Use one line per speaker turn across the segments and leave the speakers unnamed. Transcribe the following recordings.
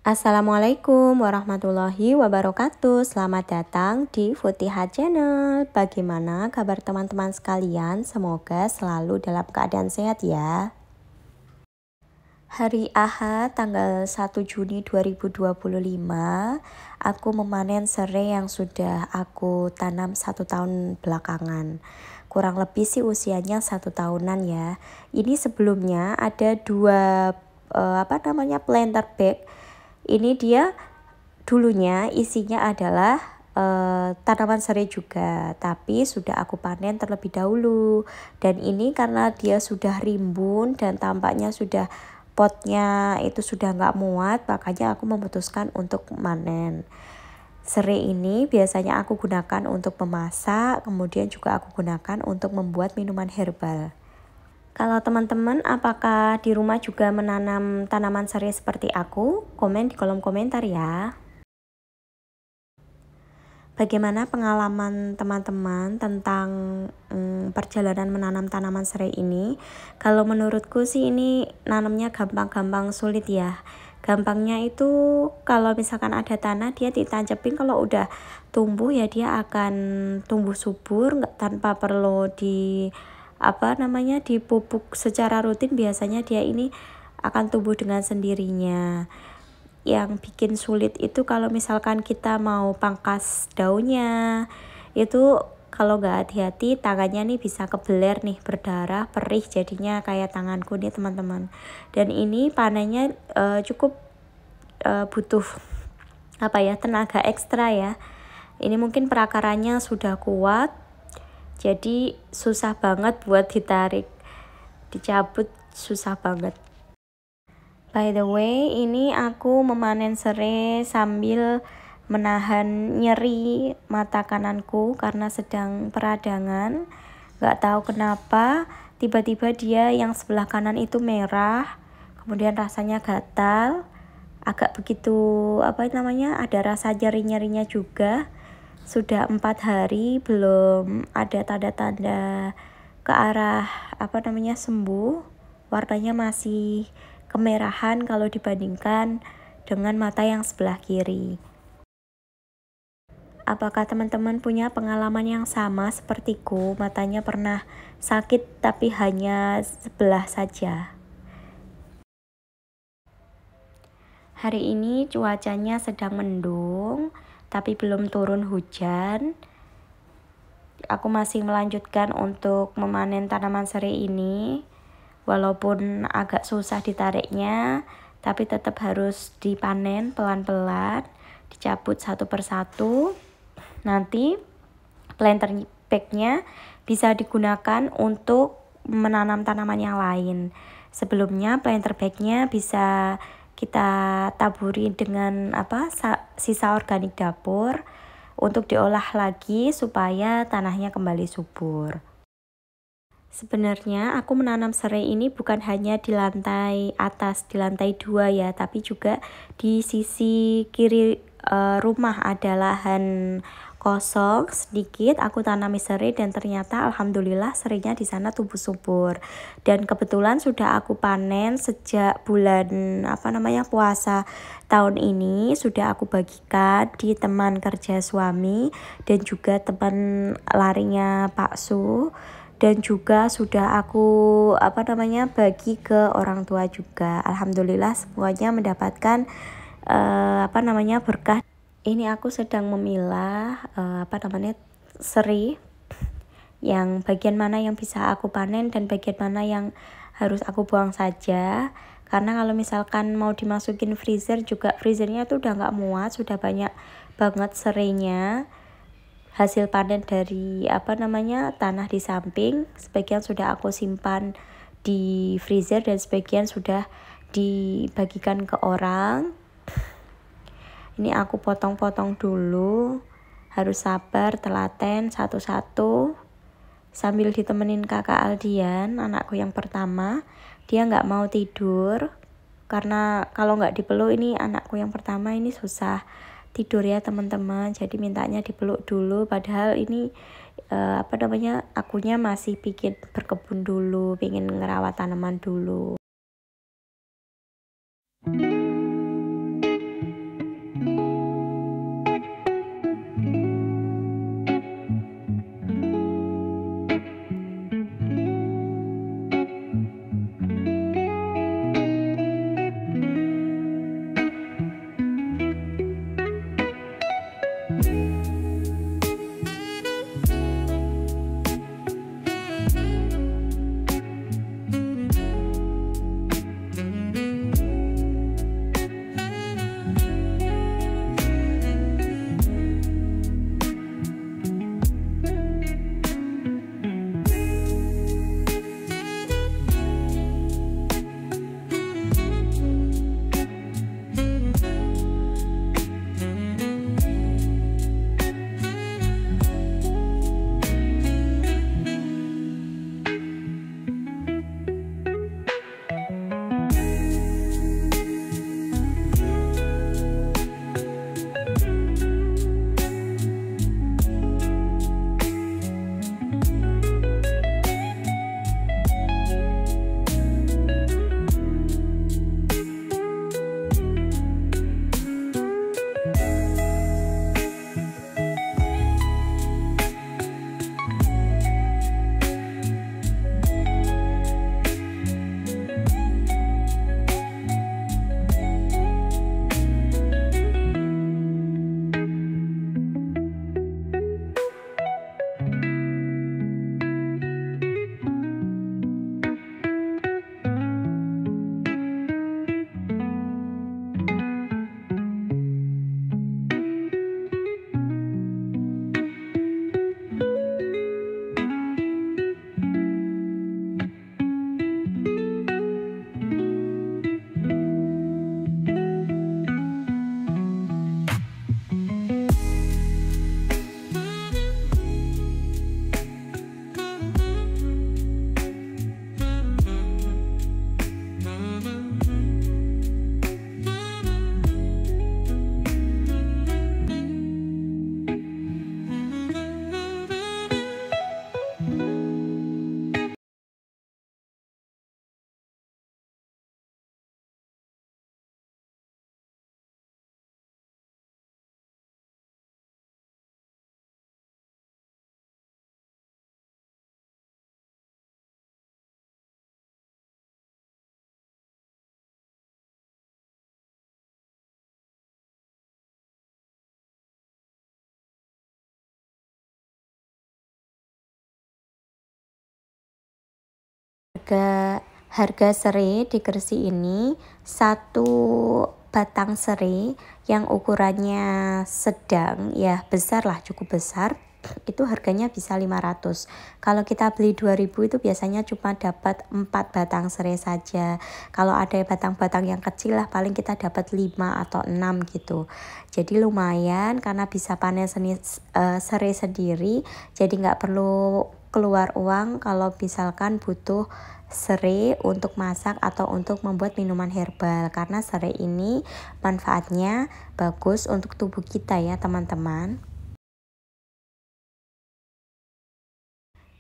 Assalamualaikum warahmatullahi wabarakatuh. Selamat datang di Futiha Channel. Bagaimana kabar teman-teman sekalian? Semoga selalu dalam keadaan sehat ya. Hari Ahad tanggal 1 Juni 2025, aku memanen serai yang sudah aku tanam 1 tahun belakangan. Kurang lebih sih usianya 1 tahunan ya. Ini sebelumnya ada dua planter bag. Ini dia dulunya isinya adalah tanaman serai juga, tapi sudah aku panen terlebih dahulu. Dan ini karena dia sudah rimbun dan tampaknya sudah potnya itu sudah nggak muat, makanya aku memutuskan untuk panen. Serai ini biasanya aku gunakan untuk memasak, kemudian juga aku gunakan untuk membuat minuman herbal. Kalau teman-teman apakah di rumah juga menanam tanaman serai seperti aku? Komen di kolom komentar ya. Bagaimana pengalaman teman-teman tentang perjalanan menanam tanaman serai ini? Kalau menurutku sih ini nanamnya gampang-gampang sulit ya. Gampangnya itu kalau misalkan ada tanah dia ditancepin, kalau udah tumbuh ya dia akan tumbuh subur tanpa perlu dipupuk secara rutin. Biasanya dia ini akan tumbuh dengan sendirinya. Yang bikin sulit itu kalau misalkan kita mau pangkas daunnya, itu kalau nggak hati-hati tangannya nih bisa kebeler nih, berdarah, perih jadinya kayak tanganku nih teman-teman. Dan ini panennya cukup butuh tenaga ekstra ya. Ini mungkin perakarannya sudah kuat, jadi susah banget buat ditarik, dicabut susah banget. By the way, ini aku memanen serai sambil menahan nyeri mata kananku karena sedang peradangan. Gak tahu kenapa, tiba-tiba dia yang sebelah kanan itu merah, kemudian rasanya gatal, agak begitu ada rasa nyeri-nyerinya juga. Sudah 4 hari belum ada tanda-tanda ke arah sembuh. Warnanya masih kemerahan kalau dibandingkan dengan mata yang sebelah kiri. Apakah teman-teman punya pengalaman yang sama sepertiku? Matanya pernah sakit tapi hanya sebelah saja. Hari ini cuacanya sedang mendung, tapi belum turun hujan. Aku masih melanjutkan untuk memanen tanaman serai ini. Walaupun agak susah ditariknya, tapi tetap harus dipanen pelan-pelan, dicabut satu persatu. Nanti planter bagnya bisa digunakan untuk menanam tanaman yang lain. Sebelumnya planter bagnya bisa kita taburi dengan sisa organik dapur untuk diolah lagi supaya tanahnya kembali subur. Sebenarnya aku menanam serai ini bukan hanya di lantai atas, di lantai 2 ya, tapi juga di sisi kiri rumah ada lahan kosong sedikit. Aku tanami serai dan ternyata alhamdulillah serainya di sana tumbuh subur. Dan kebetulan sudah aku panen sejak bulan puasa tahun ini, sudah aku bagikan di teman kerja suami dan juga teman larinya Pak Su. Dan juga sudah aku bagi ke orang tua juga. Alhamdulillah semuanya mendapatkan berkah. Ini aku sedang memilah serai, yang bagian mana yang bisa aku panen dan bagian mana yang harus aku buang saja. Karena kalau misalkan mau dimasukin freezer juga, freezernya tuh udah nggak muat, sudah banyak banget serainya. Hasil panen dari tanah di samping, sebagian sudah aku simpan di freezer dan sebagian sudah dibagikan ke orang. Ini aku potong-potong dulu, harus sabar, telaten satu-satu sambil ditemenin kakak Aldian, anakku yang pertama. Dia nggak mau tidur karena kalau nggak dipeluk, ini anakku yang pertama ini susah tidur ya teman-teman, jadi mintanya dipeluk dulu. Padahal ini akunya masih bikin berkebun dulu, pengen ngerawat tanaman dulu. harga serai di Gresik ini, satu batang serai yang ukurannya sedang, ya besar lah, cukup besar, itu harganya bisa 500. Kalau kita beli 2000 itu biasanya cuma dapat 4 batang serai saja. Kalau ada batang-batang yang kecil lah paling kita dapat 5 atau 6 gitu. Jadi lumayan karena bisa panen serai sendiri, jadi nggak perlu keluar uang kalau misalkan butuh serai untuk masak atau untuk membuat minuman herbal, karena serai ini manfaatnya bagus untuk tubuh kita ya teman-teman.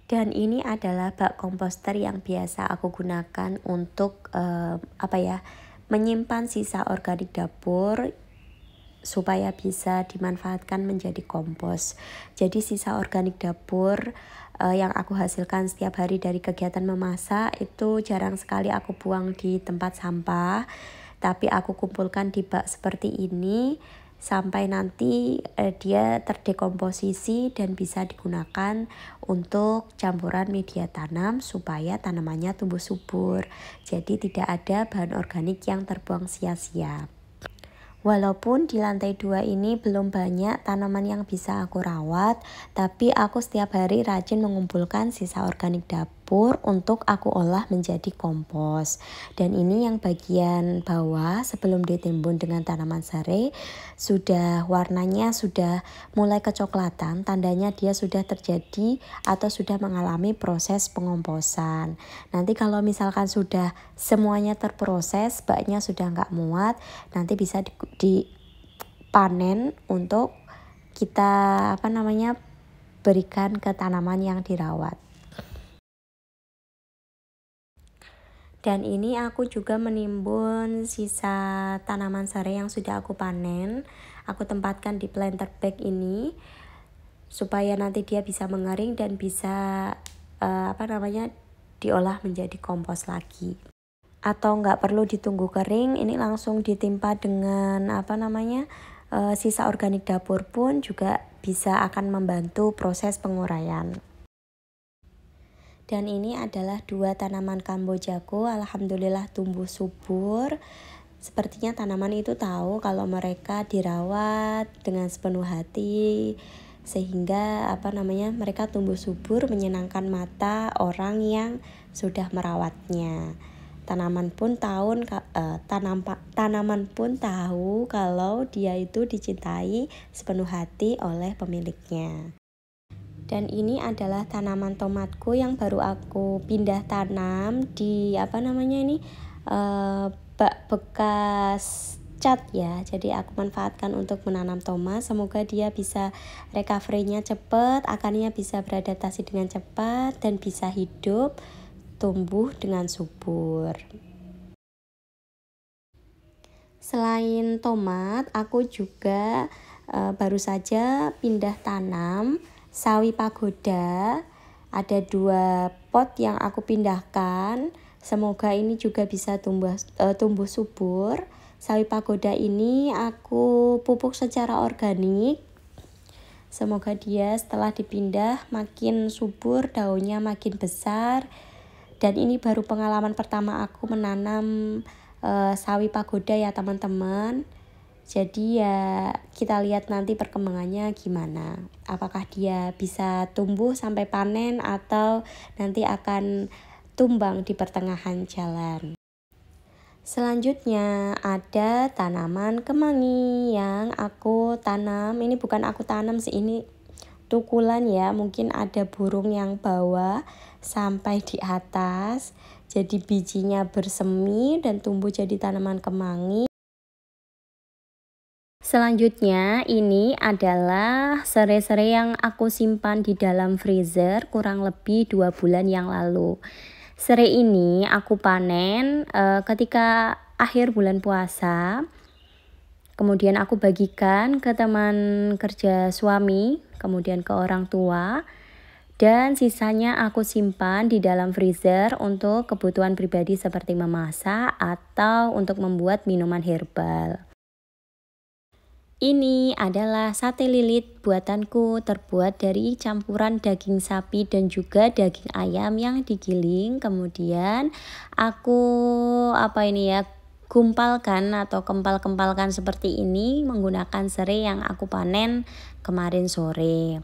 Dan ini adalah bak komposter yang biasa aku gunakan untuk menyimpan sisa organik dapur supaya bisa dimanfaatkan menjadi kompos. Jadi sisa organik dapur yang aku hasilkan setiap hari dari kegiatan memasak itu jarang sekali aku buang di tempat sampah, tapi aku kumpulkan di bak seperti ini sampai nanti dia terdekomposisi dan bisa digunakan untuk campuran media tanam supaya tanamannya tumbuh subur. Jadi tidak ada bahan organik yang terbuang sia-sia. Walaupun di lantai 2 ini belum banyak tanaman yang bisa aku rawat, tapi aku setiap hari rajin mengumpulkan sisa organik dapur untuk aku olah menjadi kompos. Dan ini yang bagian bawah sebelum ditimbun dengan tanaman serai, warnanya sudah mulai kecoklatan, tandanya dia sudah terjadi atau sudah mengalami proses pengomposan. Nanti kalau misalkan sudah semuanya terproses, baknya sudah nggak muat, nanti bisa dipanen untuk kita berikan ke tanaman yang dirawat. Dan ini aku juga menimbun sisa tanaman serai yang sudah aku panen. Aku tempatkan di planter bag ini supaya nanti dia bisa mengering dan bisa diolah menjadi kompos lagi. Atau nggak perlu ditunggu kering, ini langsung ditimpa dengan sisa organik dapur pun juga bisa akan membantu proses penguraian. Dan ini adalah 2 tanaman kambojaku, alhamdulillah tumbuh subur. Sepertinya tanaman itu tahu kalau mereka dirawat dengan sepenuh hati, sehingga mereka tumbuh subur menyenangkan mata orang yang sudah merawatnya. Tanaman pun tahu kalau dia itu dicintai sepenuh hati oleh pemiliknya. Dan ini adalah tanaman tomatku yang baru aku pindah tanam di bak bekas cat ya. Jadi aku manfaatkan untuk menanam tomat. Semoga dia bisa recovery-nya cepat, akarnya bisa beradaptasi dengan cepat dan bisa hidup tumbuh dengan subur. Selain tomat, aku juga baru saja pindah tanam sawi pagoda. Ada 2 pot yang aku pindahkan. Semoga ini juga bisa tumbuh subur. Sawi pagoda ini aku pupuk secara organik. Semoga dia setelah dipindah makin subur, daunnya makin besar. Dan ini baru pengalaman pertama aku menanam sawi pagoda ya teman-teman. Jadi ya kita lihat nanti perkembangannya gimana. Apakah dia bisa tumbuh sampai panen atau nanti akan tumbang di pertengahan jalan. Selanjutnya ada tanaman kemangi yang aku tanam. Ini bukan aku tanam sih, ini tukulan ya. Mungkin ada burung yang bawa sampai di atas. Jadi bijinya bersemi dan tumbuh jadi tanaman kemangi. Selanjutnya ini adalah serai-serai yang aku simpan di dalam freezer kurang lebih 2 bulan yang lalu. Serai ini aku panen ketika akhir bulan puasa. Kemudian aku bagikan ke teman kerja suami, kemudian ke orang tua. Dan sisanya aku simpan di dalam freezer untuk kebutuhan pribadi seperti memasak atau untuk membuat minuman herbal. Ini adalah sate lilit buatanku, terbuat dari campuran daging sapi dan juga daging ayam yang digiling. Kemudian aku gumpalkan atau kempal-kempalkan seperti ini menggunakan serai yang aku panen kemarin sore.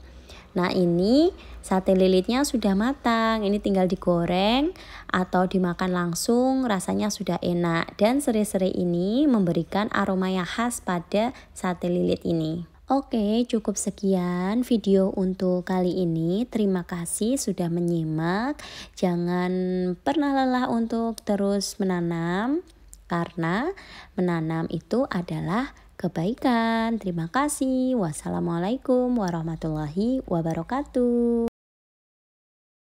Nah, ini sate lilitnya sudah matang, ini tinggal digoreng atau dimakan langsung, rasanya sudah enak. Dan serai-serai ini memberikan aroma yang khas pada sate lilit ini. Oke, cukup sekian video untuk kali ini. Terima kasih sudah menyimak. Jangan pernah lelah untuk terus menanam, karena menanam itu adalah kebaikan. Terima kasih. Wassalamualaikum warahmatullahi wabarakatuh.